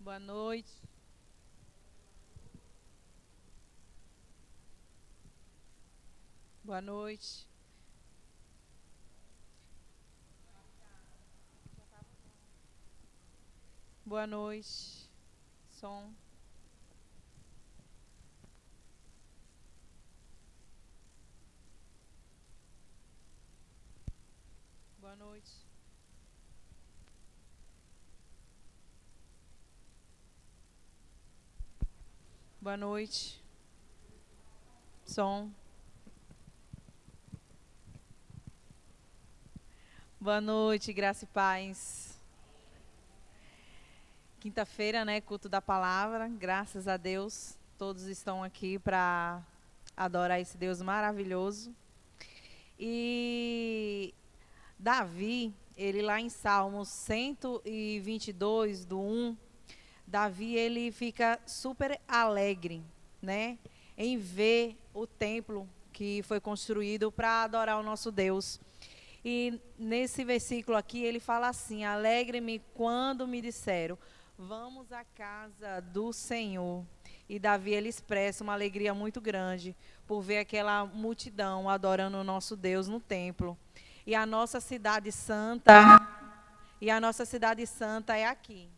Boa noite. Boa noite. Boa noite. Som. Boa noite. Boa noite. Som. Boa noite, graça e paz. Quinta-feira, né, culto da palavra, graças a Deus. Todos estão aqui para adorar esse Deus maravilhoso. E Davi, ele lá em Salmos 122, do 1, Davi, ele fica super alegre, né, em ver o templo que foi construído para adorar o nosso Deus. E nesse versículo aqui, ele fala assim: alegre-me quando me disseram, vamos à casa do Senhor. E Davi, ele expressa uma alegria muito grande por ver aquela multidão adorando o nosso Deus no templo. E a nossa cidade santa, é aqui,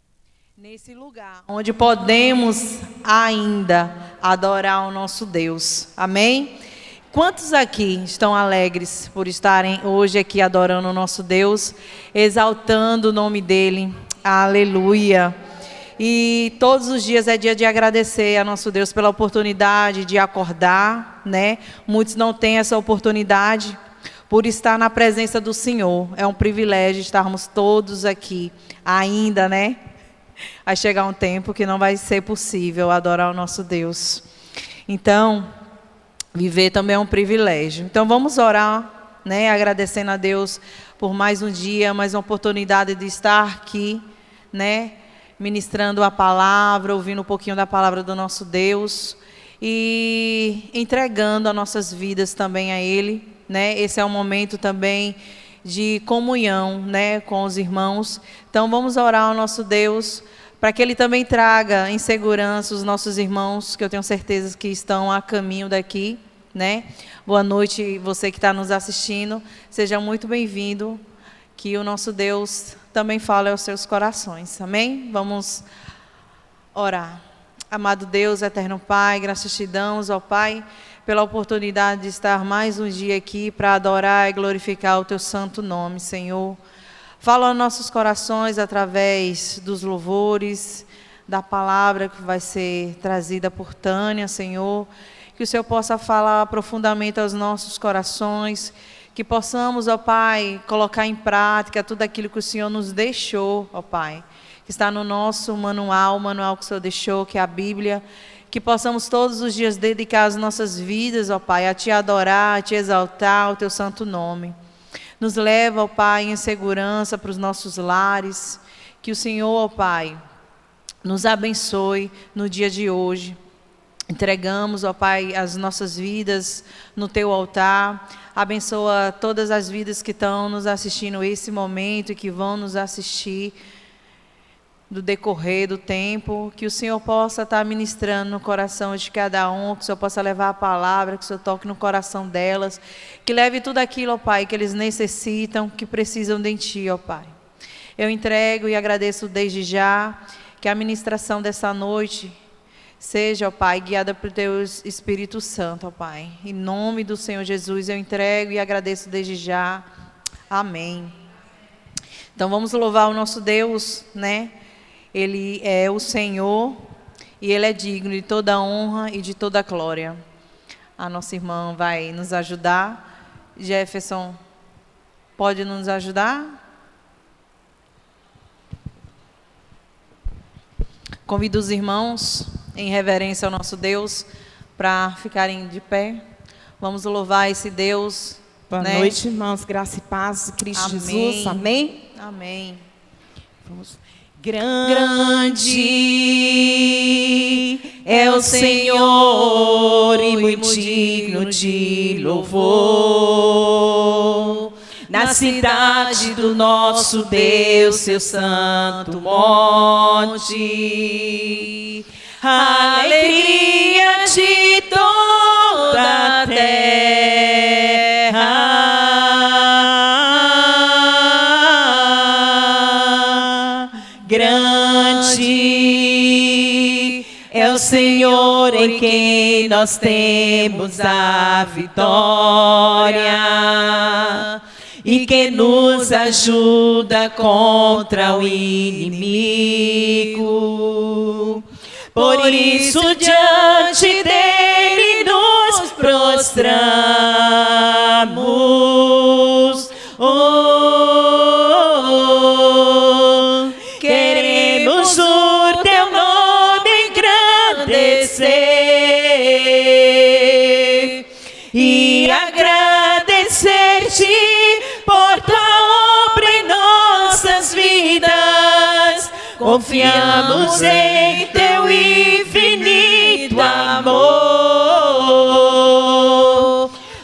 nesse lugar, onde podemos ainda adorar o nosso Deus. Amém? Quantos aqui estão alegres por estarem hoje aqui adorando o nosso Deus, exaltando o nome dEle? Aleluia! E todos os dias é dia de agradecer a nosso Deus pela oportunidade de acordar, né? Muitos não têm essa oportunidade por estar na presença do Senhor. É um privilégio estarmos todos aqui ainda, né? Vai chegar um tempo que não vai ser possível adorar o nosso Deus. Então, viver também é um privilégio. Então vamos orar, né, agradecendo a Deus por mais um dia, mais uma oportunidade de estar aqui, né, ministrando a palavra, ouvindo um pouquinho da palavra do nosso Deus e entregando as nossas vidas também a Ele, né? Esse é um momento também de comunhão, né, com os irmãos. Então vamos orar ao nosso Deus para que Ele também traga em segurança os nossos irmãos, que eu tenho certeza que estão a caminho daqui, né? Boa noite, você que está nos assistindo, seja muito bem-vindo, que o nosso Deus também fale aos seus corações, amém? Vamos orar. Amado Deus, eterno Pai, graças te damos, ó Pai, pela oportunidade de estar mais um dia aqui para adorar e glorificar o teu santo nome, Senhor. Fala aos nossos corações através dos louvores, da palavra que vai ser trazida por Tânia, Senhor. Que o Senhor possa falar profundamente aos nossos corações, que possamos, ó Pai, colocar em prática tudo aquilo que o Senhor nos deixou, ó Pai, que está no nosso manual, o manual que o Senhor deixou, que é a Bíblia, que possamos todos os dias dedicar as nossas vidas, ó Pai, a Te adorar, a Te exaltar o Teu santo nome. Nos leva, ó Pai, em segurança para os nossos lares, que o Senhor, ó Pai, nos abençoe no dia de hoje. Entregamos, ó Pai, as nossas vidas no Teu altar. Abençoa todas as vidas que estão nos assistindo esse momento e que vão nos assistir do decorrer do tempo. Que o Senhor possa estar ministrando no coração de cada um, que o Senhor possa levar a palavra, que o Senhor toque no coração delas, que leve tudo aquilo, ó Pai, que eles necessitam, que precisam de Ti, ó Pai. Eu entrego e agradeço desde já que a ministração dessa noite seja, ó Pai, guiada por Teu Espírito Santo, ó Pai. Em nome do Senhor Jesus, eu entrego e agradeço desde já. Amém. Então vamos louvar o nosso Deus, né? Ele é o Senhor e Ele é digno de toda honra e de toda glória. A nossa irmã vai nos ajudar. Jefferson, pode nos ajudar? Convido os irmãos, em reverência ao nosso Deus, para ficarem de pé. Vamos louvar esse Deus. Boa noite, irmãos. Graça e paz, Cristo Jesus. Amém? Amém. Vamos. Grande é o Senhor e muito digno de louvor. Na cidade do nosso Deus, seu santo monte, a alegria de toda a terra. Grande é o Senhor em quem nós temos a vitória e que nos ajuda contra o inimigo. Por isso diante dele nos prostramos. Queremos o teu nome engrandecer e agradecer-te por tua obra em nossas vidas. Confiamos em teu infinito amor,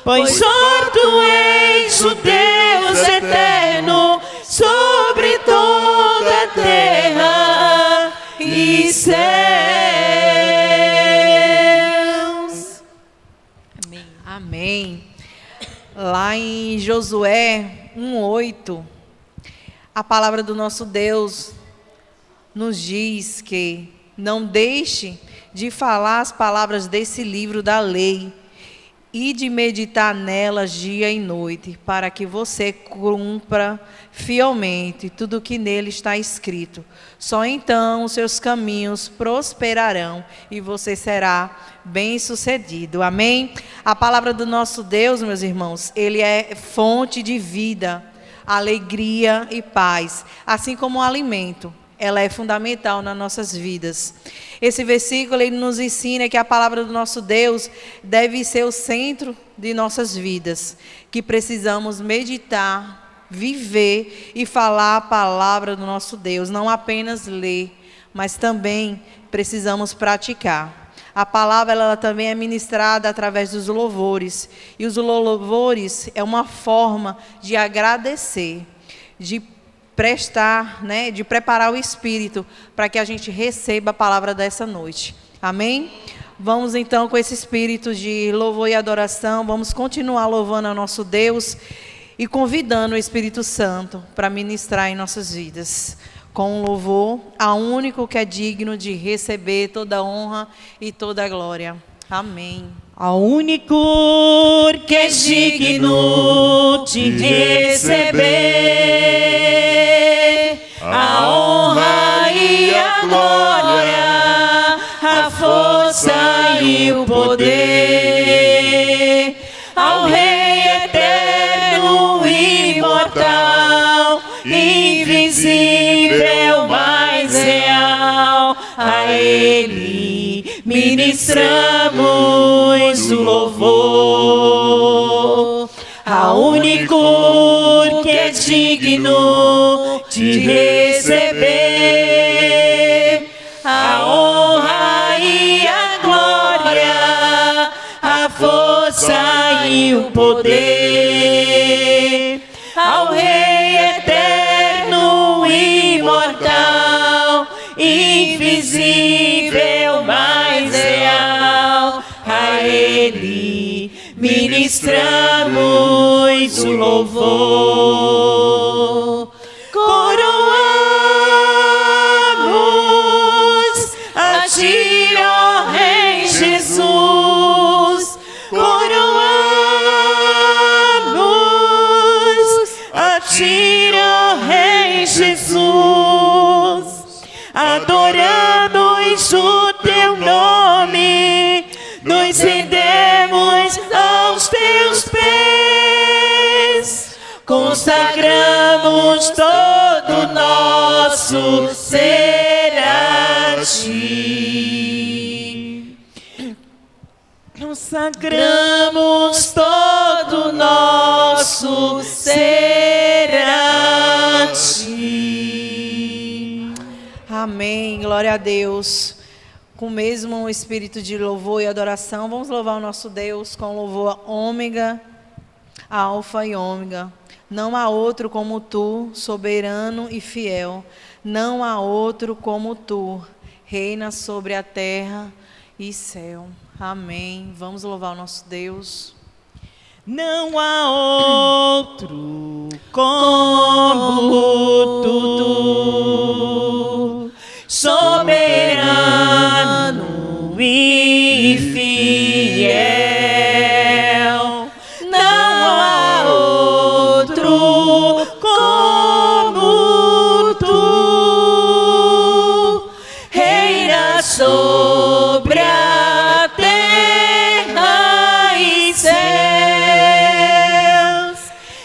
pois só tu és o Deus eterno sobre toda a terra e céus. Amém. Amém. Lá em Josué 1:8, a palavra do nosso Deus nos diz que não deixe de falar as palavras desse livro da lei e de meditar nelas dia e noite, para que você cumpra fielmente tudo o que nele está escrito. Só então os seus caminhos prosperarão e você será bem-sucedido. Amém? A palavra do nosso Deus, meus irmãos, ele é fonte de vida, alegria e paz, assim como o alimento. Ela é fundamental nas nossas vidas. Esse versículo ele nos ensina que a palavra do nosso Deus deve ser o centro de nossas vidas, que precisamos meditar, viver e falar a palavra do nosso Deus, não apenas ler, mas também precisamos praticar. A palavra ela também é ministrada através dos louvores, e os louvores é uma forma de agradecer, de prestar, né, de preparar o espírito para que a gente receba a palavra dessa noite. Amém? Vamos então com esse espírito de louvor e adoração, vamos continuar louvando ao nosso Deus e convidando o Espírito Santo para ministrar em nossas vidas. Com louvor ao único que é digno de receber toda a honra e toda a glória. Amém. Ao único que é digno de receber a honra e a glória, a força e o poder, ao Rei eterno, imortal, invisível, mais real, a Ele ministramos o louvor. Ao único que é digno de receber a honra e a glória, força e o poder ao Rei eterno, imortal, invisível, mais real. A Ele ministramos o louvor. Coroamos a Ti, ó Rei Jesus. Coroamos a Ti, ó Rei Jesus. Adoramos o Teu nome, nos rendemos aos Teus pés, consagramos todo nosso ser a Ti. Consagramos todo nosso ser a Ti. Amém, glória a Deus. Com o mesmo espírito de louvor e adoração, vamos louvar o nosso Deus com louvor ômega, alfa e ômega. Não há outro como Tu, soberano e fiel. Não há outro como Tu, reina sobre a terra e céu. Amém. Vamos louvar o nosso Deus. Não há outro como Tu, soberano e fiel. Não há outro como Tu, reina sobre a terra e céus.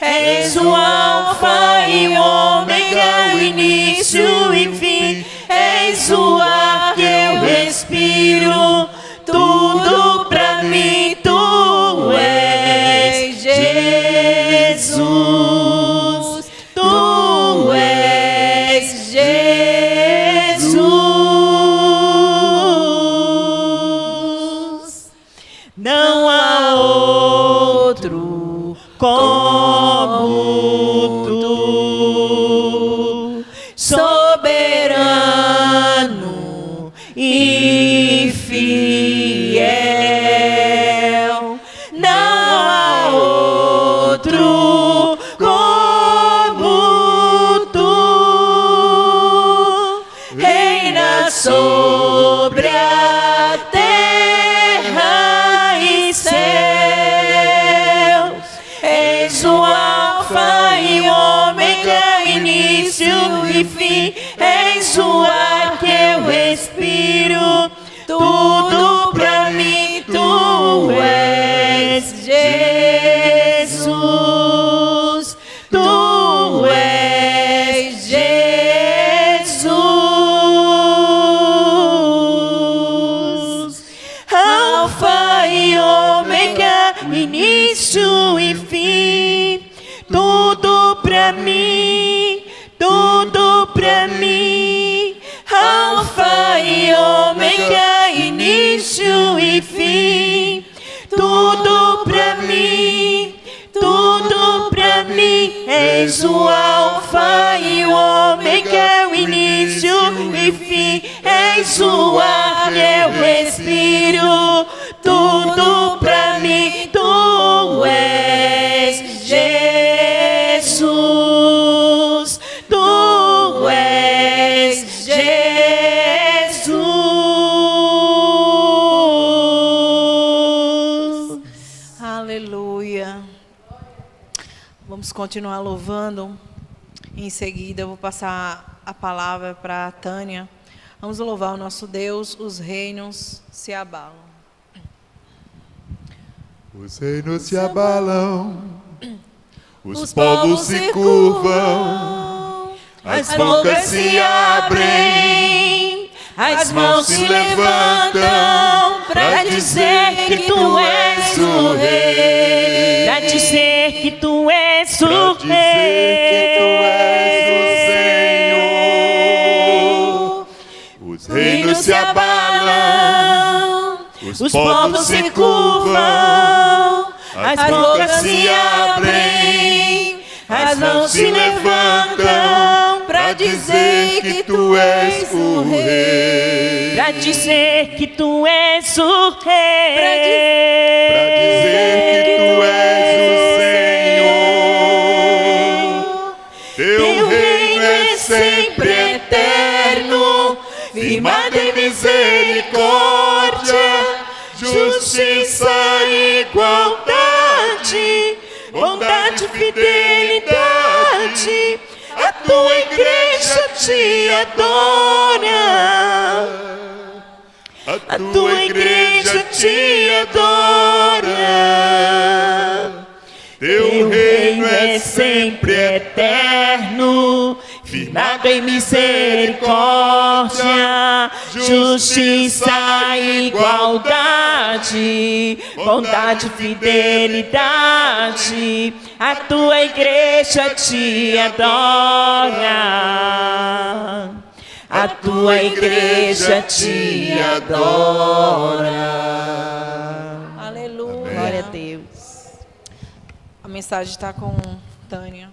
És o alfa e o ômega, o início e fim. És o ar que eu respiro, tudo pra mim Tu és Jesus. Tu és Jesus. Não há outro como Tu, soberano e fiel. Não há outro como Tu, reina sobre a terra e céus. És o alfa e o ômega, início e fim. És o ar que eu respiro, tudo pra mim Tu és Jesus. Tu és Jesus. Alfa e ômega, início e fim. Tudo pra mim, tudo pra mim. Alfa e ômega, início e fim. Tudo pra mim, tudo pra mim. És o alfa e o ômega, o início e fim. És o ar que eu respiro, tudo pra mim. Tu és Jesus. Tu és Jesus. Aleluia. Vamos continuar louvando. Em seguida, eu vou passar a palavra para a Tânia. Vamos louvar o nosso Deus. Os reinos se abalam. Os reinos se abalam, os povos se curvam, as bocas se abrem, as mãos se levantam para dizer que Tu és o Rei, Para dizer que Tu és pra o dizer que Tu és o Senhor. Os reinos se abalam, os povos se curvam, as bocas se abrem, as mãos se levantam para dizer que tu és o Rei. para dizer que tu és o Rei, Para dizer que tu és o Senhor. Teu reino é sempre eterno, firmado em misericórdia, justiça e igualdade, bondade e fidelidade. A tua igreja te adora. A tua igreja te adora. Teu reino é sempre eterno, firmado em misericórdia, justiça e igualdade, bondade e fidelidade. A tua igreja te adora. A tua igreja te adora. Aleluia. Glória a Deus. A mensagem está com Tânia.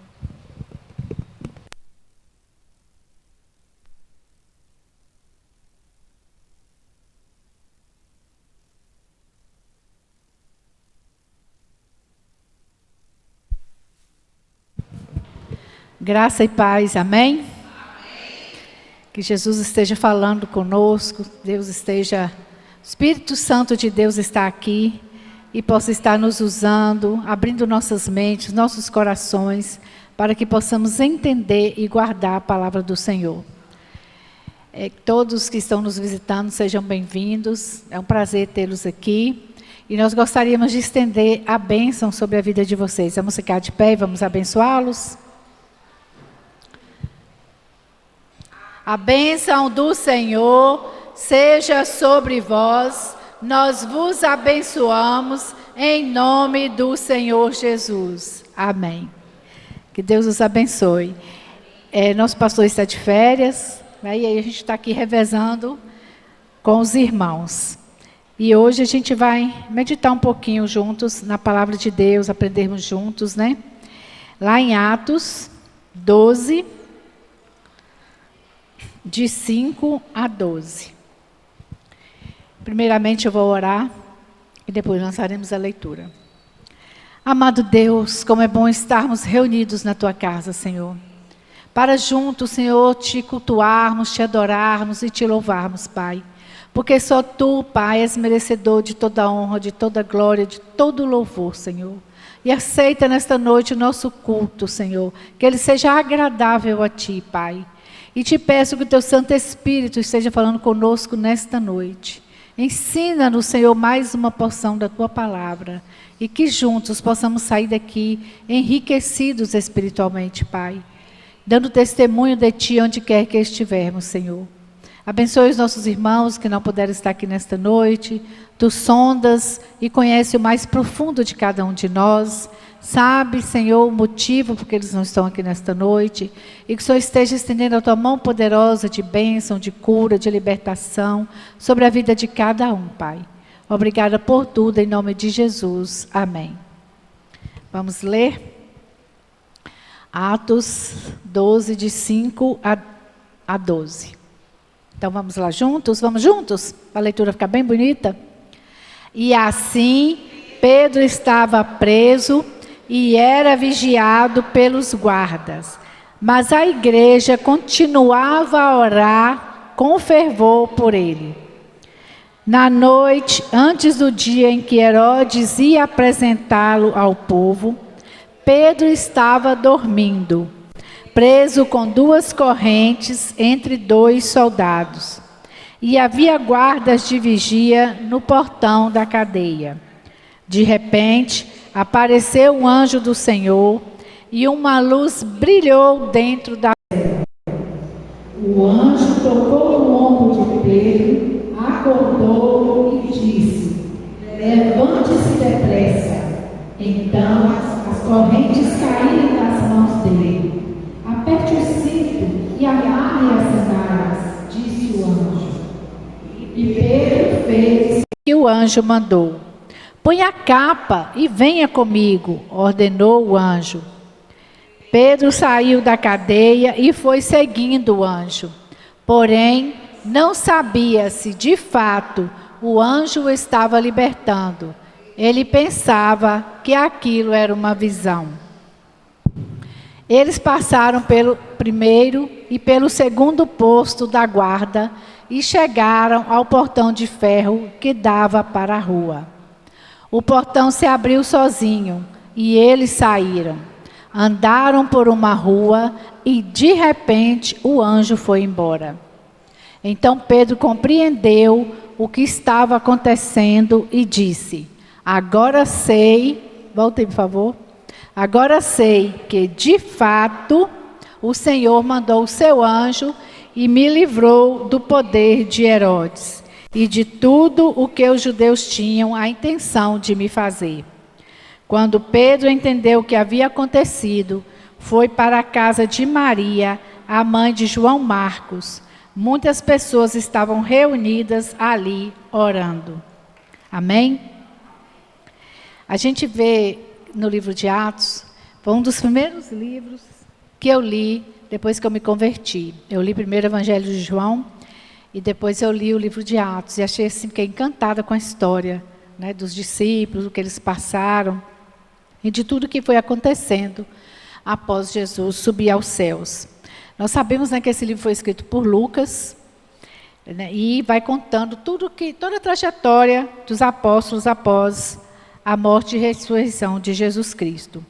Graça e paz, amém? Que Jesus esteja falando conosco, Deus esteja, o Espírito Santo de Deus está aqui e possa estar nos usando, abrindo nossas mentes, nossos corações, para que possamos entender e guardar a palavra do Senhor. Todos que estão nos visitando, sejam bem-vindos, é um prazer tê-los aqui. E nós gostaríamos de estender a bênção sobre a vida de vocês. Vamos ficar de pé e vamos abençoá-los. A bênção do Senhor seja sobre vós, nós vos abençoamos em nome do Senhor Jesus. Amém. Que Deus os abençoe. Nosso pastor está de férias, né, e aí a gente está aqui revezando com os irmãos. E hoje a gente vai meditar um pouquinho juntos na palavra de Deus, aprendermos juntos, né? Lá em Atos 12, de 5 a 12. Primeiramente eu vou orar e depois lançaremos a leitura. Amado Deus, como é bom estarmos reunidos na Tua casa, Senhor. Para juntos, Senhor, Te cultuarmos, Te adorarmos e Te louvarmos, Pai. Porque só Tu, Pai, és merecedor de toda honra, de toda glória, de todo louvor, Senhor. E aceita nesta noite o nosso culto, Senhor. Que ele seja agradável a Ti, Pai. E te peço que o Teu Santo Espírito esteja falando conosco nesta noite. Ensina-nos, Senhor, mais uma porção da Tua palavra. E que juntos possamos sair daqui enriquecidos espiritualmente, Pai. Dando testemunho de Ti onde quer que estivermos, Senhor. Abençoe os nossos irmãos que não puderam estar aqui nesta noite. Tu sondas e conhece o mais profundo de cada um de nós. Sabe, Senhor, o motivo porque eles não estão aqui nesta noite. E que o Senhor esteja estendendo a Tua mão poderosa de bênção, de cura, de libertação sobre a vida de cada um, Pai. Obrigada por tudo, em nome de Jesus. Amém. Vamos ler Atos 12, de 5 a 12. Então vamos lá juntos? Vamos juntos? Para a leitura ficar bem bonita. E assim, Pedro estava preso e era vigiado pelos guardas. Mas a igreja continuava a orar com fervor por ele. Na noite, antes do dia em que Herodes ia apresentá-lo ao povo, Pedro estava dormindo, preso com 2 correntes entre 2 soldados. E havia guardas de vigia no portão da cadeia. De repente, apareceu um anjo do Senhor e uma luz brilhou dentro da cela. O anjo tocou no ombro de Pedro, acordou e disse: levante-se depressa. Então as correntes caíram das mãos dele. Aperte o cinto e amarre as sandálias, disse o anjo. E Pedro fez o que o anjo mandou. Põe a capa e venha comigo, ordenou o anjo. Pedro saiu da cadeia e foi seguindo o anjo. Porém, não sabia se de fato o anjo o estava libertando. Ele pensava que aquilo era uma visão. Eles passaram pelo primeiro e pelo segundo posto da guarda e chegaram ao portão de ferro que dava para a rua. O portão se abriu sozinho e eles saíram. Andaram por uma rua e de repente o anjo foi embora. Então Pedro compreendeu o que estava acontecendo e disse: agora sei, voltem por favor. Agora sei que de fato o Senhor mandou o seu anjo e me livrou do poder de Herodes e de tudo o que os judeus tinham a intenção de me fazer. Quando Pedro entendeu o que havia acontecido, foi para a casa de Maria, a mãe de João Marcos. Muitas pessoas estavam reunidas ali orando. Amém? A gente vê no livro de Atos, foi um dos primeiros livros que eu li depois que eu me converti. Eu li primeiro o Evangelho de João e depois eu li o livro de Atos. E achei assim, fiquei encantada com a história, né, dos discípulos, o que eles passaram e de tudo que foi acontecendo após Jesus subir aos céus. Nós sabemos, né, que esse livro foi escrito por Lucas, né, e vai contando toda a trajetória dos apóstolos após a morte e ressurreição de Jesus Cristo.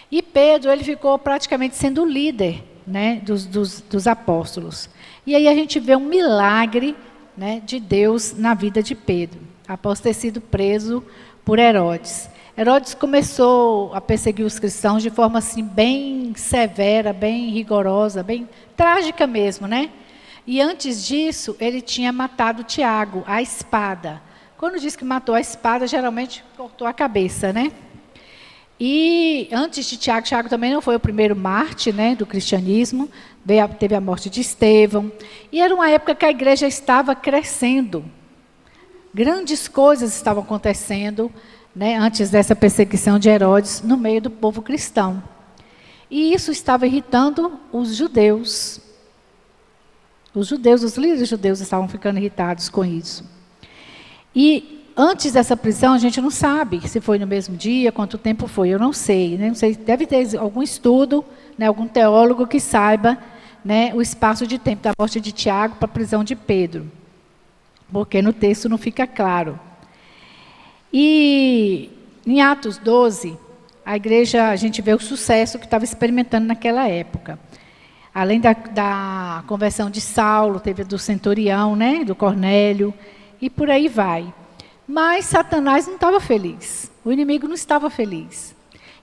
E Pedro, ele ficou praticamente sendo o líder, né, dos apóstolos. E aí a gente vê um milagre, né, de Deus na vida de Pedro, após ter sido preso por Herodes. Herodes começou a perseguir os cristãos de forma assim bem severa, bem rigorosa, bem trágica mesmo, né? E antes disso, ele tinha matado Tiago, à espada. Quando diz que matou a espada, geralmente cortou a cabeça, né? E antes de Tiago, Tiago também não foi o primeiro mártir, né, do cristianismo. Teve a morte de Estevão. E era uma época que a igreja estava crescendo. Grandes coisas estavam acontecendo, né, antes dessa perseguição de Herodes no meio do povo cristão. E isso estava irritando os judeus. Os líderes judeus estavam ficando irritados com isso. E antes dessa prisão, a gente não sabe se foi no mesmo dia, quanto tempo foi, eu não sei. Né? Não sei, deve ter algum estudo, né, algum teólogo que saiba, né, o espaço de tempo da morte de Tiago para a prisão de Pedro. Porque no texto não fica claro. E em Atos 12, a igreja, a gente vê o sucesso que estava experimentando naquela época. Além da conversão de Saulo, teve a do centurião, né, do Cornélio, e por aí vai. Mas Satanás não estava feliz. O inimigo não estava feliz.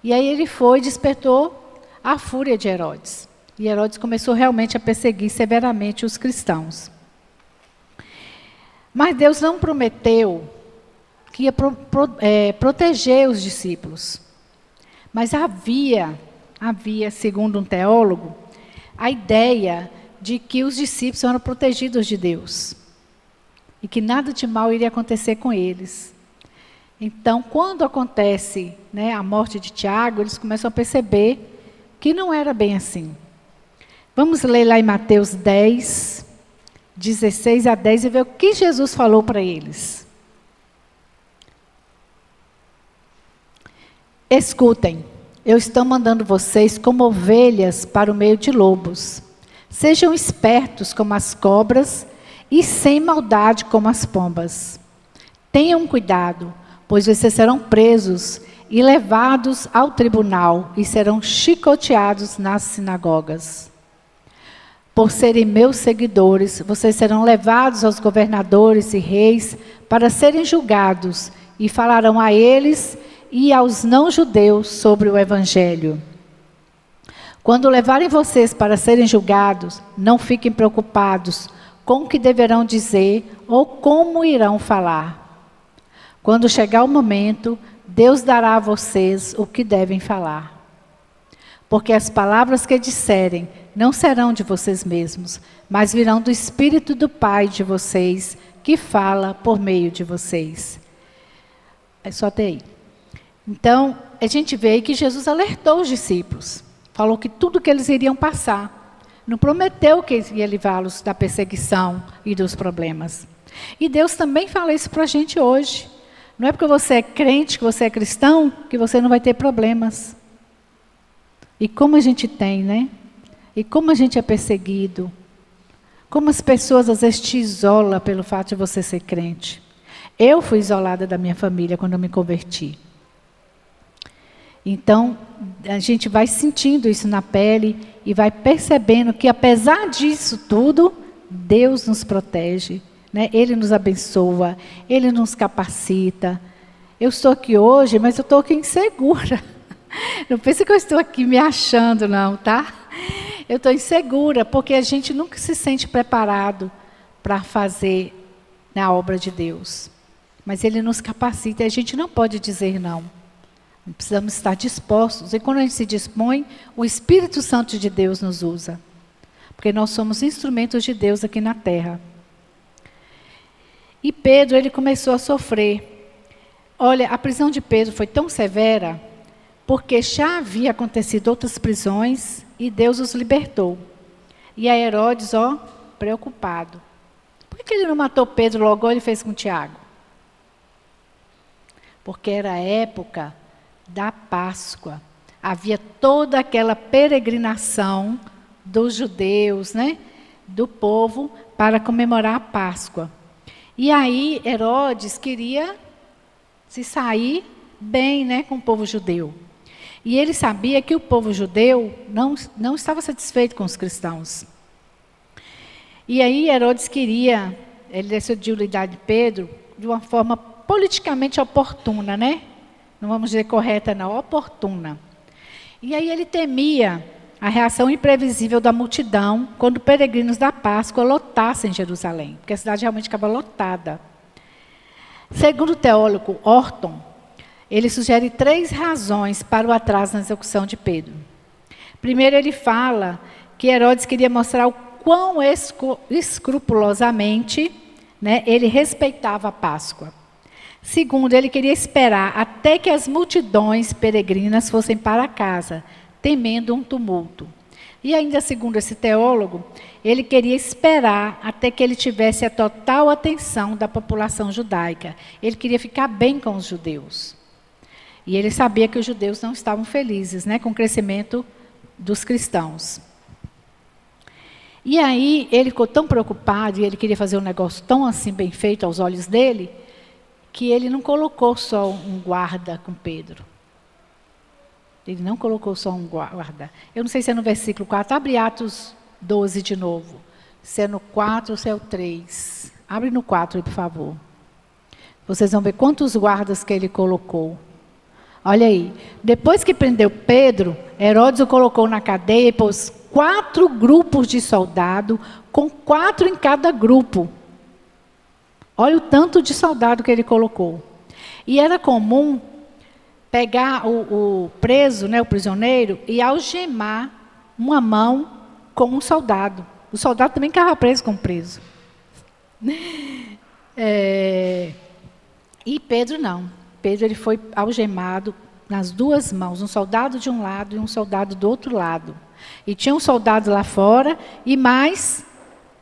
E aí ele foi e despertou a fúria de Herodes. E Herodes começou realmente a perseguir severamente os cristãos. Mas Deus não prometeu que ia proteger os discípulos. Mas havia, segundo um teólogo, a ideia de que os discípulos eram protegidos de Deus. E que nada de mal iria acontecer com eles. Então, quando acontece, né, a morte de Tiago, eles começam a perceber que não era bem assim. Vamos ler lá em Mateus 10, 16 a 10 e ver o que Jesus falou para eles. Escutem, eu estou mandando vocês como ovelhas para o meio de lobos. Sejam espertos como as cobras e sem maldade como as pombas. Tenham cuidado, pois vocês serão presos e levados ao tribunal e serão chicoteados nas sinagogas. Por serem meus seguidores, vocês serão levados aos governadores e reis para serem julgados e falarão a eles e aos não-judeus sobre o Evangelho. Quando levarem vocês para serem julgados, não fiquem preocupados com o que deverão dizer ou como irão falar. Quando chegar o momento, Deus dará a vocês o que devem falar. Porque as palavras que disserem não serão de vocês mesmos, mas virão do Espírito do Pai de vocês, que fala por meio de vocês. É só até aí. Então, a gente vê aí que Jesus alertou os discípulos. Falou que tudo que eles iriam passar. Não prometeu que ia livrá-los da perseguição e dos problemas. E Deus também fala isso para a gente hoje. Não é porque você é crente, que você é cristão, que você não vai ter problemas. E como a gente tem, né? E como a gente é perseguido. Como as pessoas às vezes te isolam pelo fato de você ser crente. Eu fui isolada da minha família quando eu me converti. Então, a gente vai sentindo isso na pele e vai percebendo que, apesar disso tudo, Deus nos protege, né? Ele nos abençoa, Ele nos capacita. Eu estou aqui hoje, mas eu estou aqui insegura. Não pense que eu estou aqui me achando, não, tá? Eu estou insegura, porque a gente nunca se sente preparado para fazer na obra de Deus. Mas Ele nos capacita e a gente não pode dizer não. Precisamos estar dispostos. E quando a gente se dispõe, o Espírito Santo de Deus nos usa. Porque nós somos instrumentos de Deus aqui na terra. E Pedro, ele começou a sofrer. Olha, a prisão de Pedro foi tão severa, porque já havia acontecido outras prisões e Deus os libertou. E a Herodes, preocupado. Por que ele não matou Pedro logo, igual ele fez com Tiago? Porque era a época da Páscoa. Havia toda aquela peregrinação dos judeus, né, do povo, para comemorar a Páscoa. E aí Herodes queria se sair bem, né, com o povo judeu. E ele sabia que o povo judeu não estava satisfeito com os cristãos. E aí Herodes queria, ele decidiu lidar de Pedro de uma forma politicamente oportuna, né? Não vamos dizer correta, não, oportuna. E aí ele temia a reação imprevisível da multidão quando peregrinos da Páscoa lotassem Jerusalém, porque a cidade realmente ficava lotada. Segundo o teólogo Orton, ele sugere 3 razões para o atraso na execução de Pedro. Primeiro, ele fala que Herodes queria mostrar o quão escrupulosamente, né, ele respeitava a Páscoa. Segundo, ele queria esperar até que as multidões peregrinas fossem para casa, temendo um tumulto. E ainda, segundo esse teólogo, ele queria esperar até que ele tivesse a total atenção da população judaica. Ele queria ficar bem com os judeus. E ele sabia que os judeus não estavam felizes, né, com o crescimento dos cristãos. E aí, ele ficou tão preocupado, e ele queria fazer um negócio tão assim bem feito aos olhos dele, que ele não colocou só um guarda com Pedro. Ele não colocou só um guarda. Eu não sei se é no versículo 4. Abre Atos 12 de novo. Se é no 4 ou se é o 3. Abre no 4 aí, por favor. Vocês vão ver quantos guardas que ele colocou. Olha aí. Depois que prendeu Pedro, Herodes o colocou na cadeia e pôs 4 grupos de soldado, com 4 em cada grupo. Olha o tanto de soldado que ele colocou. E era comum pegar o preso, né, o prisioneiro, e algemar uma mão com um soldado. O soldado também ficava preso com o preso. E Pedro não. Pedro ele foi algemado nas 2 mãos, um soldado de um lado e um soldado do outro lado. E tinha um soldado lá fora e mais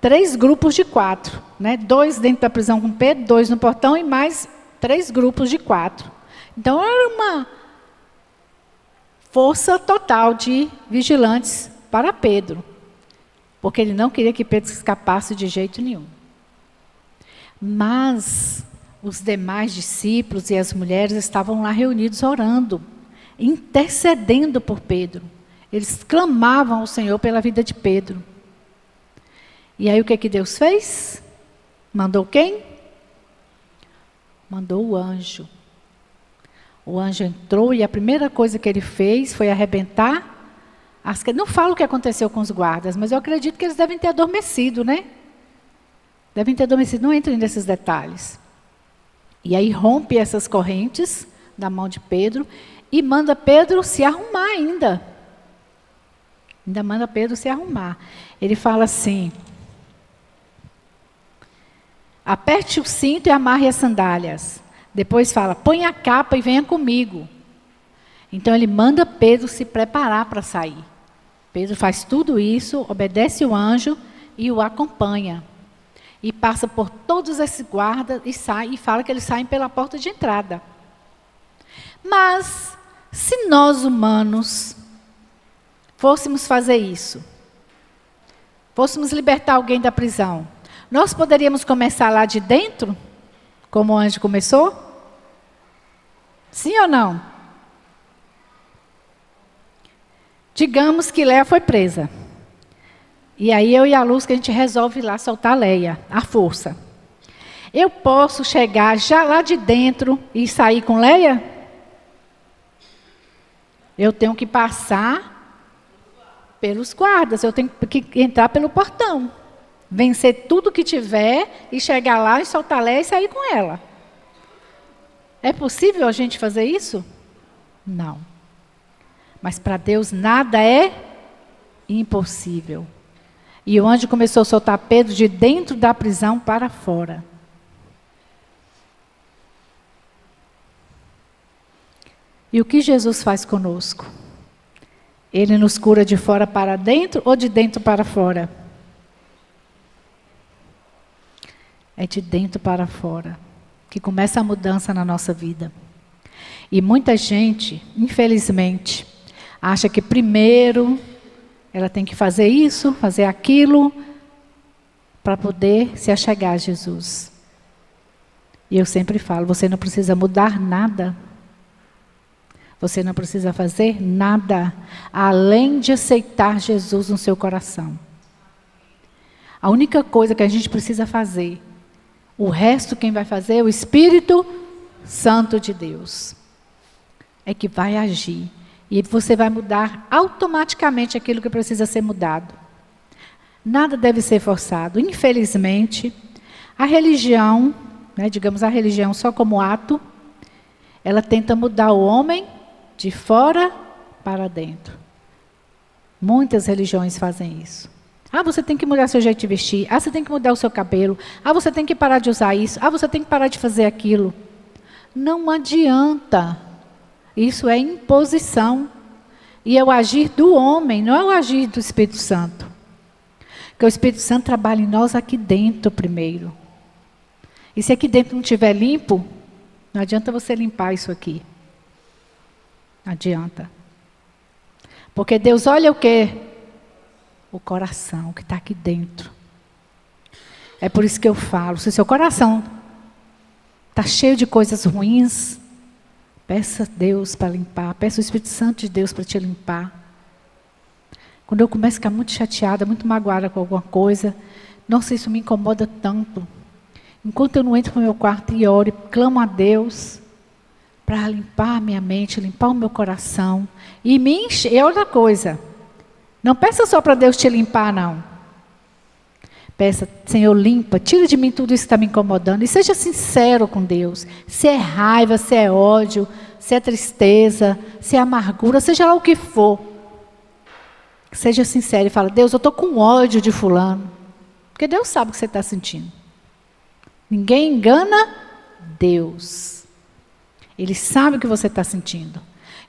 3 grupos de 4, né? 2 dentro da prisão com Pedro, 2 no portão e mais 3 grupos de 4. Então era uma força total de vigilantes para Pedro, porque ele não queria que Pedro escapasse de jeito nenhum. Mas os demais discípulos e as mulheres estavam lá reunidos orando, intercedendo por Pedro. Eles clamavam ao Senhor pela vida de Pedro. E aí o que Deus fez? Mandou quem? Mandou o anjo. O anjo entrou e a primeira coisa que ele fez foi arrebentar as... Não falo o que aconteceu com os guardas, mas eu acredito que eles devem ter adormecido, né? Devem ter adormecido, não entrem nesses detalhes. E aí rompe essas correntes da mão de Pedro e manda Pedro se arrumar ainda. Ainda manda Pedro se arrumar. Ele fala assim: aperte o cinto e amarre as sandálias. Depois fala, põe a capa e venha comigo. Então ele manda Pedro se preparar para sair. Pedro faz tudo isso, obedece o anjo e o acompanha. E passa por todos esses guardas e sai, e fala que eles saem pela porta de entrada. Mas, se nós humanos fôssemos fazer isso, fôssemos libertar alguém da prisão, nós poderíamos começar lá de dentro, como o anjo começou? Sim ou não? Digamos que Léa foi presa. E aí eu e a Luz que a gente resolve ir lá soltar a Léa, à força. Eu posso chegar já lá de dentro e sair com Léa? Eu tenho que passar pelos guardas, eu tenho que entrar pelo portão. Vencer tudo que tiver e chegar lá e soltar a Léa e sair com ela. É possível a gente fazer isso? Não. Mas para Deus nada é impossível. E o anjo começou a soltar Pedro de dentro da prisão para fora. E o que Jesus faz conosco? Ele nos cura de fora para dentro ou de dentro para fora? É de dentro para fora que começa a mudança na nossa vida. E muita gente, infelizmente, acha que primeiro ela tem que fazer isso, fazer aquilo, para poder se achegar a Jesus. E eu sempre falo, você não precisa mudar nada. Você não precisa fazer nada, além de aceitar Jesus no seu coração. A única coisa que a gente precisa fazer, o resto quem vai fazer é o Espírito Santo de Deus. É que vai agir. E você vai mudar automaticamente aquilo que precisa ser mudado. Nada deve ser forçado. Infelizmente, a religião, digamos a religião só como ato, ela tenta mudar o homem de fora para dentro. Muitas religiões fazem isso. Você tem que mudar seu jeito de vestir. Você tem que mudar o seu cabelo. Você tem que parar de usar isso. Você tem que parar de fazer aquilo. Não adianta. Isso é imposição. E é o agir do homem, não é o agir do Espírito Santo. Porque o Espírito Santo trabalha em nós aqui dentro primeiro. E se aqui dentro não estiver limpo, não adianta você limpar isso aqui. Não adianta. Porque Deus olha o quê? O coração que está aqui dentro. É por isso que eu falo, se o seu coração está cheio de coisas ruins, peça a Deus para limpar, peça o Espírito Santo de Deus para te limpar. Quando eu começo a ficar muito chateada, muito magoada com alguma coisa, nossa, isso me incomoda tanto. Enquanto eu não entro no meu quarto e oro, clamo a Deus para limpar a minha mente, limpar o meu coração e me encher. É outra coisa. Não peça só para Deus te limpar, não. Peça, Senhor, limpa, tira de mim tudo isso que está me incomodando. E seja sincero com Deus. Se é raiva, se é ódio, se é tristeza, se é amargura, seja lá o que for. Seja sincero e fala, Deus, eu estou com ódio de fulano. Porque Deus sabe o que você está sentindo. Ninguém engana Deus. Ele sabe o que você está sentindo.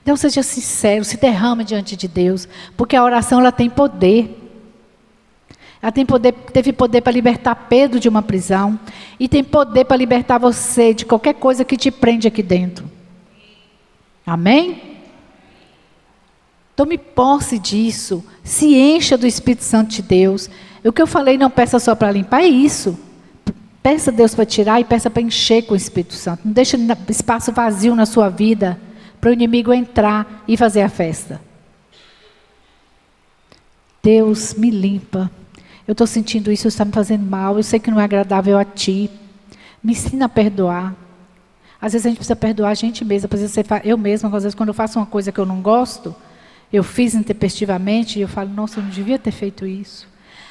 Então seja sincero, se derrama diante de Deus, porque a oração ela tem poder. Ela tem poder, teve poder para libertar Pedro de uma prisão e tem poder para libertar você de qualquer coisa que te prende aqui dentro. Amém? Tome posse disso, se encha do Espírito Santo de Deus. O que eu falei, não peça só para limpar, é isso. Peça a Deus para tirar e peça para encher com o Espírito Santo. Não deixe espaço vazio na sua vida para o inimigo entrar e fazer a festa. Deus me limpa. Eu estou sentindo isso, está me fazendo mal. Eu sei que não é agradável a Ti. Me ensina a perdoar. Às vezes a gente precisa perdoar a gente mesma. Às vezes eu mesma, às vezes quando eu faço uma coisa que eu não gosto, eu fiz intempestivamente e eu falo, nossa, eu não devia ter feito isso.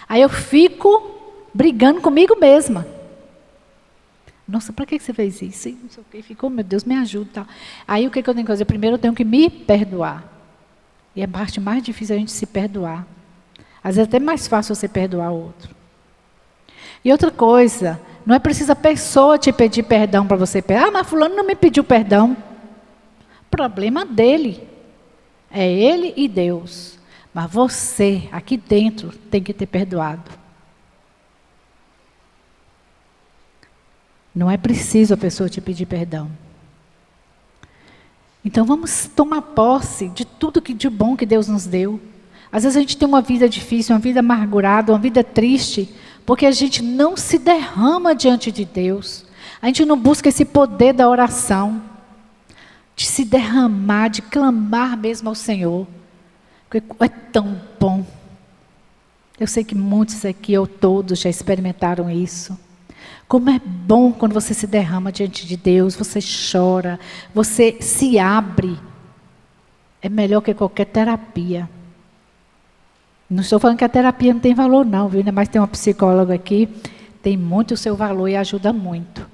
Aí eu fico brigando comigo mesma. Nossa, para que você fez isso? Não sei o que. Ficou, meu Deus, me ajuda. Tal. Aí o que eu tenho que fazer? Primeiro eu tenho que me perdoar. E a parte mais difícil é a gente se perdoar. Às vezes é até mais fácil você perdoar o outro. E outra coisa, Não é preciso a pessoa te pedir perdão para você perdoar. Ah, mas fulano não me pediu perdão. Problema dele. É ele e Deus. Mas você, aqui dentro, tem que ter perdoado. Não é preciso a pessoa te pedir perdão. Então vamos tomar posse de tudo que de bom que Deus nos deu. Às vezes a gente tem uma vida difícil, uma vida amargurada, uma vida triste, porque a gente não se derrama diante de Deus. A gente não busca esse poder da oração, de se derramar, de clamar mesmo ao Senhor. Porque é tão bom. Eu sei que muitos aqui, ou todos, já experimentaram isso. Como é bom quando você se derrama diante de Deus, você chora, você se abre. É melhor que qualquer terapia. Não estou falando que a terapia não tem valor não, viu? Ainda mais tem uma psicóloga aqui, tem muito o seu valor e ajuda muito.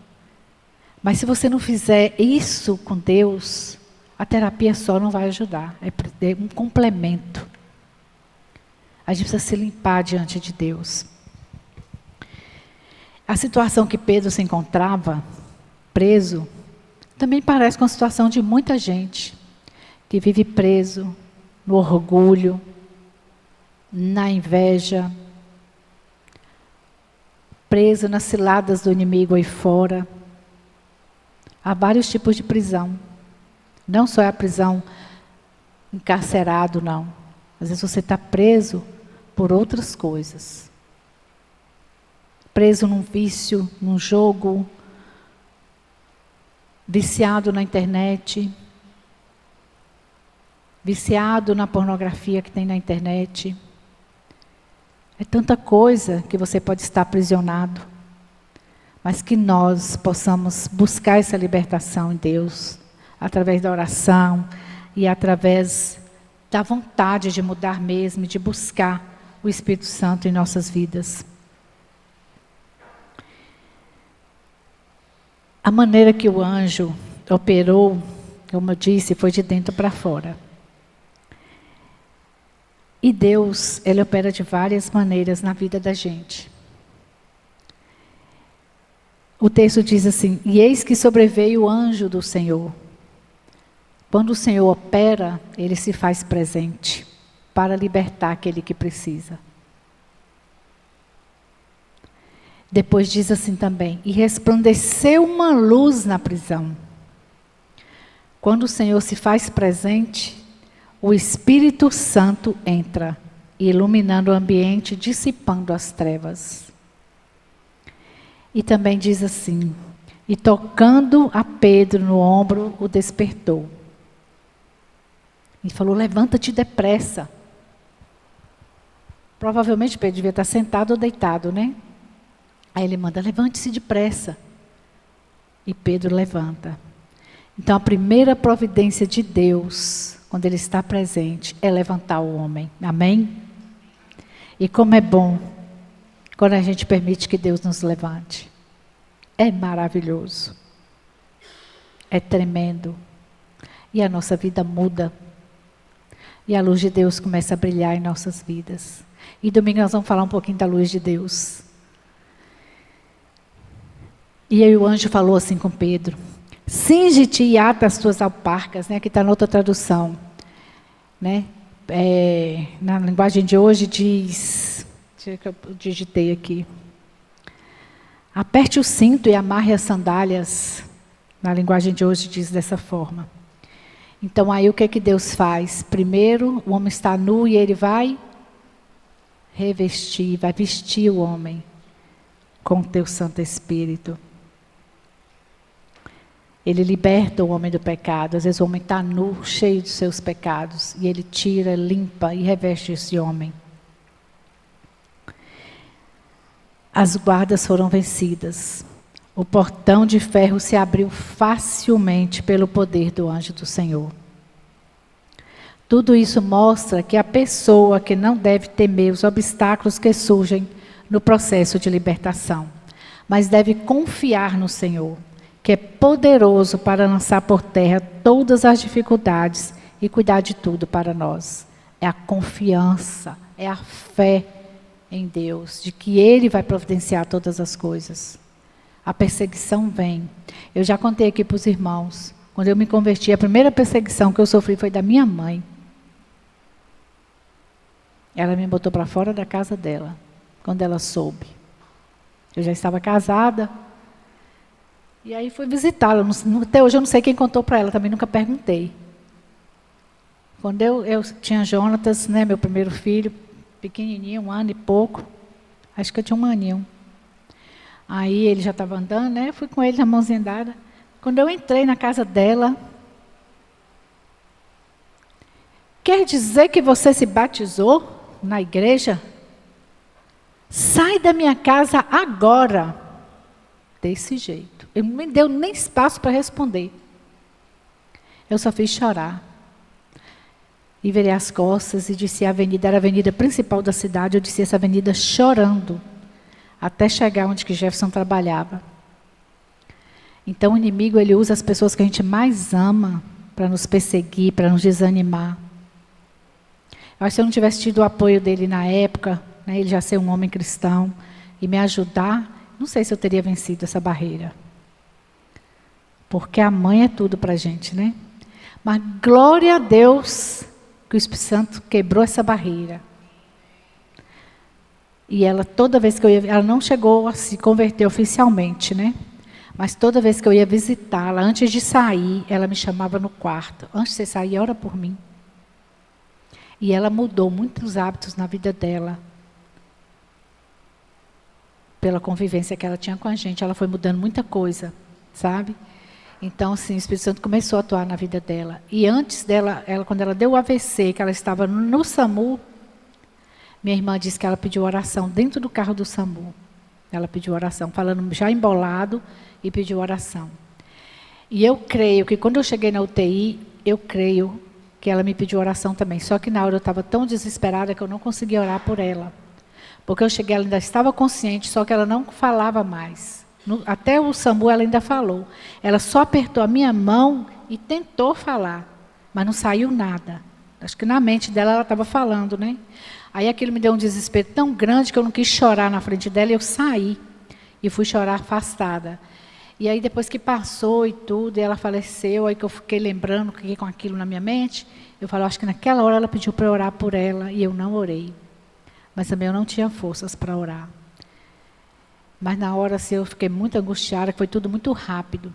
Mas se você não fizer isso com Deus, a terapia só não vai ajudar. É um complemento. A gente precisa se limpar diante de Deus. A situação que Pedro se encontrava, preso, também parece com a situação de muita gente que vive preso no orgulho, na inveja, preso nas ciladas do inimigo aí fora. Há vários tipos de prisão. Não só é a prisão encarcerado, não. Às vezes você está preso por outras coisas. Preso num vício, num jogo, viciado na internet, viciado na pornografia que tem na internet. É tanta coisa que você pode estar aprisionado, mas que nós possamos buscar essa libertação em Deus, através da oração e através da vontade de mudar mesmo, de buscar o Espírito Santo em nossas vidas. A maneira que o anjo operou, como eu disse, foi de dentro para fora. E Deus, Ele opera de várias maneiras na vida da gente. O texto diz assim, e eis que sobreveio o anjo do Senhor. Quando o Senhor opera, Ele se faz presente para libertar aquele que precisa. Depois diz assim também, e resplandeceu uma luz na prisão. Quando o Senhor se faz presente, o Espírito Santo entra, iluminando o ambiente, dissipando as trevas. E também diz assim, e tocando a Pedro no ombro, o despertou. E falou, levanta-te depressa. Provavelmente Pedro devia estar sentado ou deitado, né? Aí ele manda, levante-se depressa. E Pedro levanta. Então a primeira providência de Deus, quando Ele está presente, é levantar o homem. Amém? E como é bom quando a gente permite que Deus nos levante. É maravilhoso. É tremendo. E a nossa vida muda. E a luz de Deus começa a brilhar em nossas vidas. E domingo nós vamos falar um pouquinho da luz de Deus. E aí o anjo falou assim com Pedro, cinge-te e ata as tuas alparcas, né, que está na outra tradução. Né? Na linguagem de hoje diz, deixa eu que eu digitei aqui, aperte o cinto e amarre as sandálias. Na linguagem de hoje diz dessa forma. Então aí o que é que Deus faz? Primeiro o homem está nu e Ele vai revestir, vai vestir o homem com o teu Santo Espírito. Ele liberta o homem do pecado. Às vezes o homem está nu, cheio de seus pecados. E Ele tira, limpa e reveste esse homem. As guardas foram vencidas. O portão de ferro se abriu facilmente pelo poder do anjo do Senhor. Tudo isso mostra que a pessoa que não deve temer os obstáculos que surgem no processo de libertação, mas deve confiar no Senhor, que é poderoso para lançar por terra todas as dificuldades e cuidar de tudo para nós. É a confiança, é a fé em Deus, de que Ele vai providenciar todas as coisas. a perseguição vem. Eu já contei aqui para os irmãos. Quando eu me converti, a primeira perseguição que eu sofri foi da minha mãe. Ela me botou para fora da casa dela, quando ela soube. Eu já estava casada. E aí fui visitá-la. Até hoje eu não sei quem contou para ela, também nunca perguntei. Quando eu tinha Jonatas, né, meu primeiro filho, pequenininho, 1 ano e pouco. Acho que eu tinha 1 aninho. Aí ele já estava andando, né? Fui com ele na mãozinha dada. Quando eu entrei na casa dela, quer dizer que você se batizou na igreja? Sai da minha casa agora. Desse jeito. Ele não me deu nem espaço para responder. Eu só fiz chorar. E virei as costas e disse a avenida, era a avenida principal da cidade, eu disse essa avenida chorando. Até chegar onde que Jefferson trabalhava. Então o inimigo, ele usa as pessoas que a gente mais ama para nos perseguir, para nos desanimar. Eu acho que se eu não tivesse tido o apoio dele na época, né, ele já ser um homem cristão, e me ajudar, não sei se eu teria vencido essa barreira. Porque a mãe é tudo para a gente, né? Mas glória a Deus que o Espírito Santo quebrou essa barreira. E ela, toda vez que eu ia, ela não chegou a se converter oficialmente, né? Mas toda vez que eu ia visitá-la, antes de sair, ela me chamava no quarto. Antes de você sair, ora por mim. E ela mudou muitos hábitos na vida dela. Pela convivência que ela tinha com a gente, ela foi mudando muita coisa, sabe? Então, assim, o Espírito Santo começou a atuar na vida dela. E antes dela, quando ela deu o AVC, que ela estava no SAMU, minha irmã disse que ela pediu oração dentro do carro do SAMU. Ela pediu oração, falando já embolado, e pediu oração. E eu creio que quando eu cheguei na UTI, eu creio que ela me pediu oração também. Só que na hora eu estava tão desesperada que eu não conseguia orar por ela. Porque eu cheguei, ela ainda estava consciente, só que ela não falava mais. Até o SAMU ela ainda falou. Ela só apertou a minha mão e tentou falar, mas não saiu nada. Acho que na mente dela ela estava falando, né? Aí aquilo me deu um desespero tão grande que eu não quis chorar na frente dela, e eu saí e fui chorar afastada. E aí depois que passou e tudo, e ela faleceu, aí que eu fiquei lembrando, fiquei com aquilo na minha mente, eu falo, acho que naquela hora ela pediu para eu orar por ela, e eu não orei. Mas também eu não tinha forças para orar. Mas na hora assim, eu fiquei muito angustiada, foi tudo muito rápido.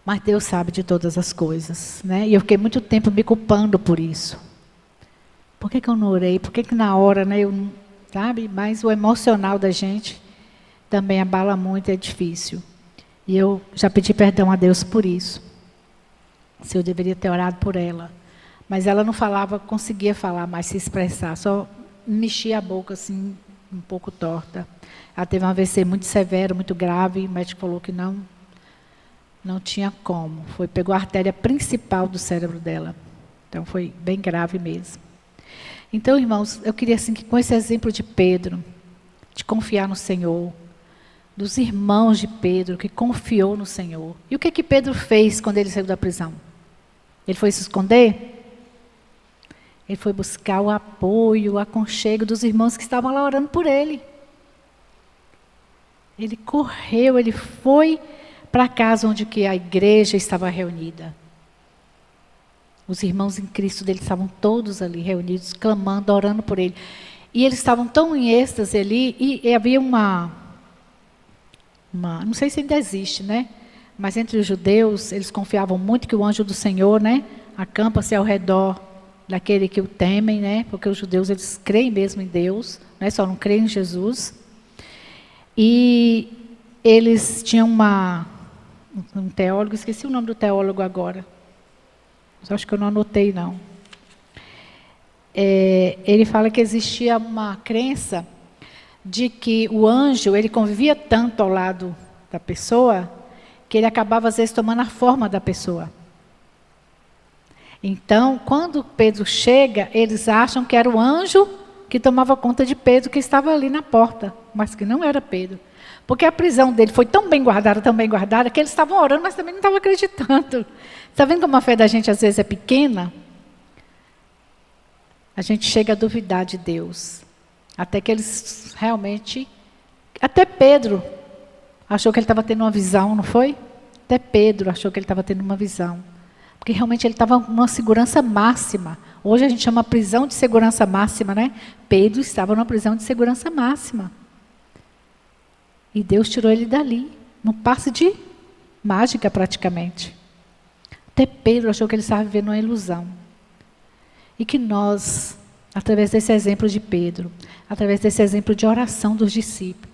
Mas Deus sabe de todas as coisas, né? E eu fiquei muito tempo me culpando por isso. Por que eu não orei? Por que na hora, né, eu não, sabe? Mas o emocional da gente também abala muito, é difícil. E eu já pedi perdão a Deus por isso. Se eu deveria ter orado por ela. Mas ela não falava, conseguia falar mais, se expressar. Só mexia a boca assim, um pouco torta. Ela teve um AVC muito severo, muito grave. O médico falou que não tinha como. Pegou a artéria principal do cérebro dela. Então foi bem grave mesmo. Então, irmãos, eu queria assim que com esse exemplo de Pedro, de confiar no Senhor, dos irmãos de Pedro, que confiou no Senhor. E o que Pedro fez quando ele saiu da prisão? Ele foi se esconder? Ele foi buscar o apoio, o aconchego dos irmãos que estavam lá orando por ele. Ele correu, ele foi para a casa onde que a igreja estava reunida. Os irmãos em Cristo dele estavam todos ali reunidos, clamando, orando por ele. E eles estavam tão em êxtase ali, e havia não sei se ainda existe, né? Mas entre os judeus, eles confiavam muito que o anjo do Senhor, né, acampa-se ao redor daquele que o temem, né? Porque os judeus, eles creem mesmo em Deus, né? Só não creem em Jesus. E eles tinham um teólogo, esqueci o nome do teólogo agora. Acho que eu não anotei, não. Ele fala que existia uma crença de que o anjo, ele convivia tanto ao lado da pessoa, que ele acabava, às vezes, tomando a forma da pessoa. Então, quando Pedro chega, eles acham que era o anjo que tomava conta de Pedro, que estava ali na porta, mas que não era Pedro. Porque a prisão dele foi tão bem guardada, que eles estavam orando, mas também não estavam acreditando. Está vendo como a fé da gente às vezes é pequena? A gente chega a duvidar de Deus. Até que eles realmente... Até Pedro achou que ele estava tendo uma visão, não foi? Até Pedro achou que ele estava tendo uma visão. Porque realmente ele estava numa segurança máxima. Hoje a gente chama prisão de segurança máxima, né? Pedro estava numa prisão de segurança máxima. E Deus tirou ele dali, num passe de mágica praticamente. Até Pedro achou que ele estava vivendo uma ilusão. E que nós, através desse exemplo de Pedro, através desse exemplo de oração dos discípulos,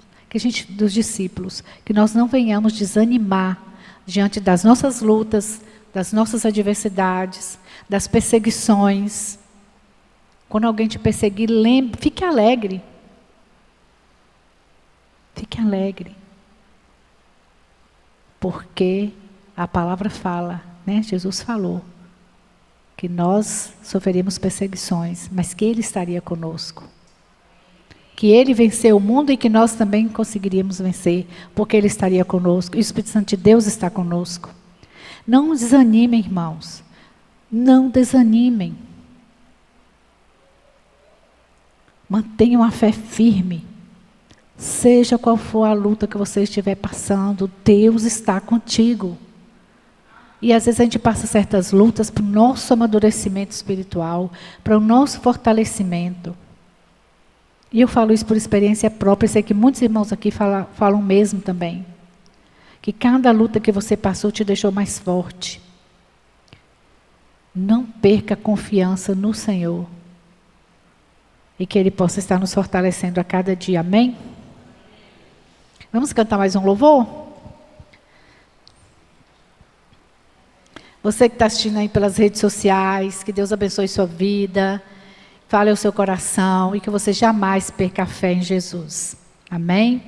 que nós não venhamos desanimar diante das nossas lutas, das nossas adversidades, das perseguições. Quando alguém te perseguir, fique alegre. Fique alegre. Porque a palavra fala, né? Jesus falou que nós sofreríamos perseguições, mas que Ele estaria conosco. Que Ele venceu o mundo e que nós também conseguiríamos vencer, porque Ele estaria conosco. E o Espírito Santo de Deus está conosco. Não desanimem, irmãos. Não desanimem. Mantenham a fé firme. Seja qual for a luta que você estiver passando, Deus está contigo. E às vezes a gente passa certas lutas para o nosso amadurecimento espiritual, para o nosso fortalecimento. E eu falo isso por experiência própria, sei que muitos irmãos aqui falam mesmo também. Que cada luta que você passou te deixou mais forte. Não perca a confiança no Senhor. E que Ele possa estar nos fortalecendo a cada dia, amém? Vamos cantar mais um louvor? Você que está assistindo aí pelas redes sociais, que Deus abençoe sua vida, fale ao seu coração e que você jamais perca a fé em Jesus. Amém?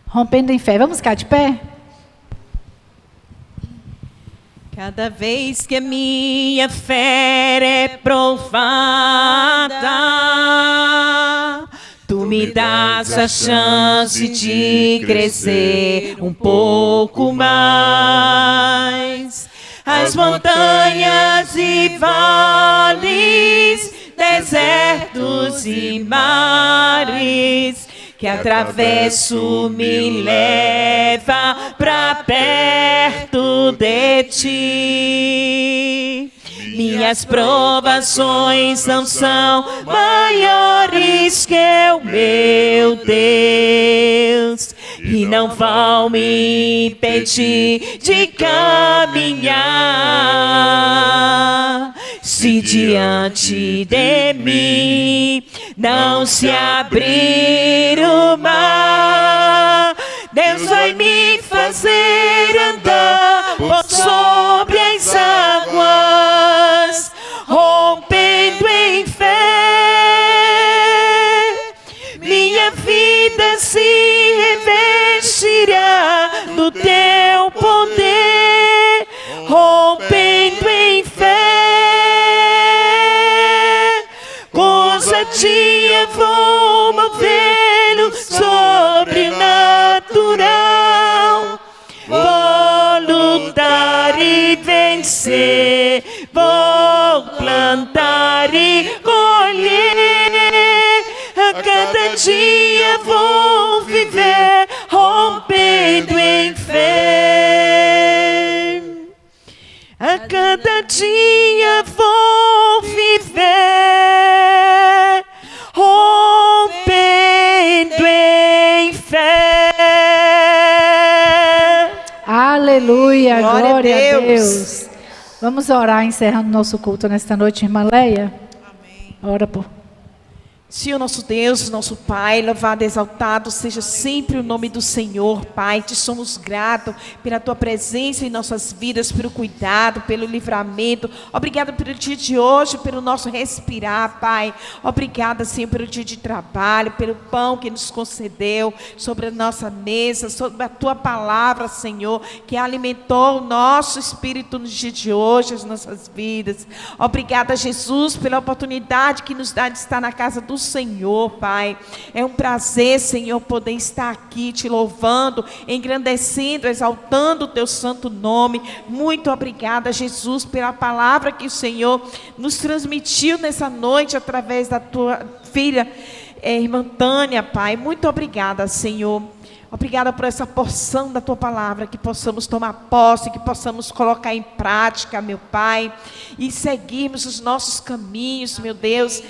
Rompendo em fé. Vamos ficar de pé? Cada vez que a minha fé é provada, Tu me dás a chance de crescer um pouco mais. As montanhas e vales, desertos e mares que atravesso me leva pra perto de Ti. Minhas provações não são maiores que o meu Deus e não vão me impedir de caminhar. Se diante de mim não se abrir o mar, Deus vai me fazer andar por sobre as águas, rompendo em fé. Minha vida se revestirá do Teu poder, rompendo em fé. Ousadia vou movê-lo sobrenatural. Vou lutar e vencer, vou plantar e colher. A cada dia vou viver, rompendo em fé. A cada dia vou viver, rompendo em fé. Aleluia, glória a Deus. Vamos orar encerrando nosso culto nesta noite, irmã Leia. Amém. Ora por... Senhor nosso Deus, nosso Pai, louvado, exaltado seja sempre o nome do Senhor, Pai. Te somos gratos pela Tua presença em nossas vidas, pelo cuidado, pelo livramento. Obrigada pelo dia de hoje, pelo nosso respirar, Pai. Obrigada, Senhor, pelo dia de trabalho, pelo pão que nos concedeu sobre a nossa mesa, sobre a Tua palavra, Senhor, que alimentou o nosso espírito no dia de hoje, as nossas vidas. Obrigada, Jesus, pela oportunidade que nos dá de estar na casa do Senhor, Pai. É um prazer, Senhor, poder estar aqui te louvando, engrandecendo, exaltando o Teu santo nome. Muito obrigada, Jesus, pela palavra que o Senhor nos transmitiu nessa noite através da Tua filha irmã Tânia, Pai. Muito obrigada, Senhor. Obrigada por essa porção da Tua palavra, que possamos tomar posse, que possamos colocar em prática, meu Pai, e seguirmos os nossos caminhos, meu Deus,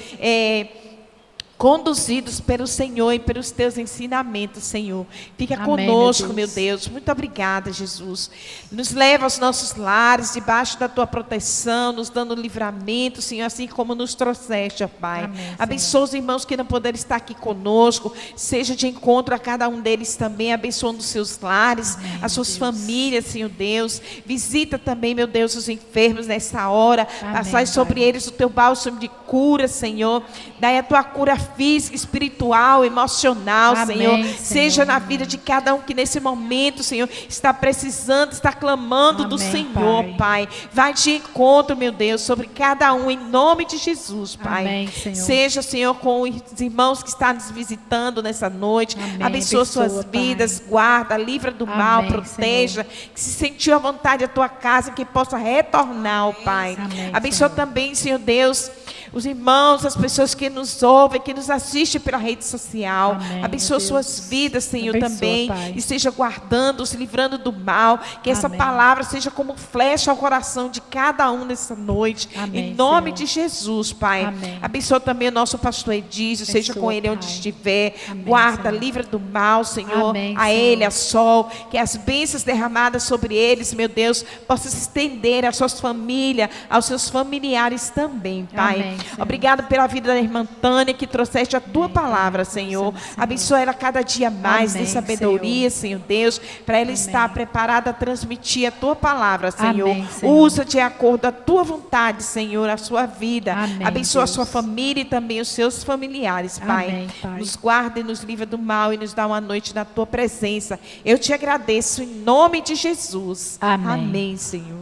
conduzidos pelo Senhor e pelos Teus ensinamentos, Senhor. Fica Amém, conosco, meu Deus. Muito obrigada, Jesus. Nos leva aos nossos lares, debaixo da Tua proteção, nos dando livramento, Senhor, assim como nos trouxeste, ó Pai. Amém, abençoa os irmãos que não puderam estar aqui conosco, seja de encontro a cada um deles também, abençoando os seus lares, Amém, as suas Deus. famílias, Senhor Deus. Visita também, meu Deus, os enfermos nessa hora. Amém, Passai sobre Pai. eles o Teu bálsamo de cura, Senhor. Dai a Tua cura física, espiritual, emocional, Amém, Senhor. Senhor. Seja na vida de cada um que nesse momento, Senhor, está precisando, está clamando do Amém, Senhor, Pai. Vai de encontro, meu Deus, sobre cada um, em nome de Jesus, Pai. Amém, Senhor. Seja, Senhor, com os irmãos que estão nos visitando nessa noite. Amém. Abençoa suas Abençoa, Pai. vidas, guarda, livra do mal, Amém, proteja. Que se sentiu à vontade a Tua casa, que possa retornar, ó Pai. Amém, Abençoa Senhor. também, Senhor Deus, os irmãos, as pessoas que nos ouvem, que nos assistem pela rede social. Amém, Abençoa meu suas Deus. vidas, Senhor, Abençoa, também. Pai. E esteja guardando-os, livrando do mal. Que essa Amém. palavra seja como flecha ao coração de cada um nessa noite. Amém, em nome Senhor. de Jesus, Pai. Amém. Abençoa também o nosso pastor Edísio, seja Abençoa, com ele onde Pai. estiver. Amém, Guarda, Senhor. livra do mal, Senhor. Amém, a Senhor. ele, a Sol. Que as bênçãos derramadas sobre eles, meu Deus, possam se estender às suas famílias, aos seus familiares também, Pai. Amém, Senhor. Obrigado pela vida da irmã Tânia, que trouxeste a Tua palavra, Senhor. Abençoa ela cada dia mais, Amém, de sabedoria, Senhor Deus, para ela estar preparada a transmitir a Tua palavra, Senhor. Amém, Senhor. Usa de acordo à Tua vontade, Senhor, a sua vida. Amém, Abençoa Deus. a sua família e também os seus familiares, Pai. Amém, Pai. Nos guarda e nos livra do mal e nos dá uma noite na Tua presença. Eu te agradeço em nome de Jesus. Amém. Amém, Senhor.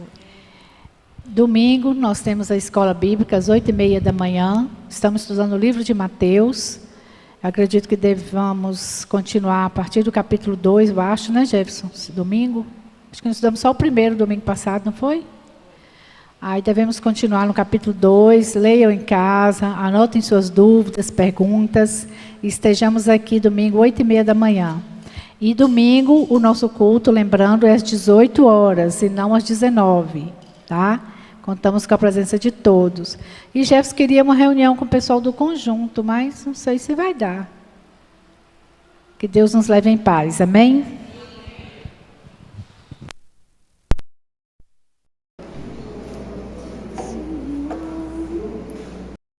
Domingo, nós temos a escola bíblica às 8h30 da manhã. Estamos estudando o livro de Mateus. Acredito que devamos continuar a partir do capítulo 2, eu acho, né, Jefferson? Esse domingo. Acho que nós estudamos só o primeiro domingo passado, não foi? Aí devemos continuar no capítulo 2. Leiam em casa, anotem suas dúvidas, perguntas. E estejamos aqui domingo, 8h30 da manhã. E domingo, o nosso culto, lembrando, é às 18 horas e não às 19, tá? Contamos com a presença de todos. E Jefferson queria uma reunião com o pessoal do conjunto, mas não sei se vai dar. Que Deus nos leve em paz. Amém?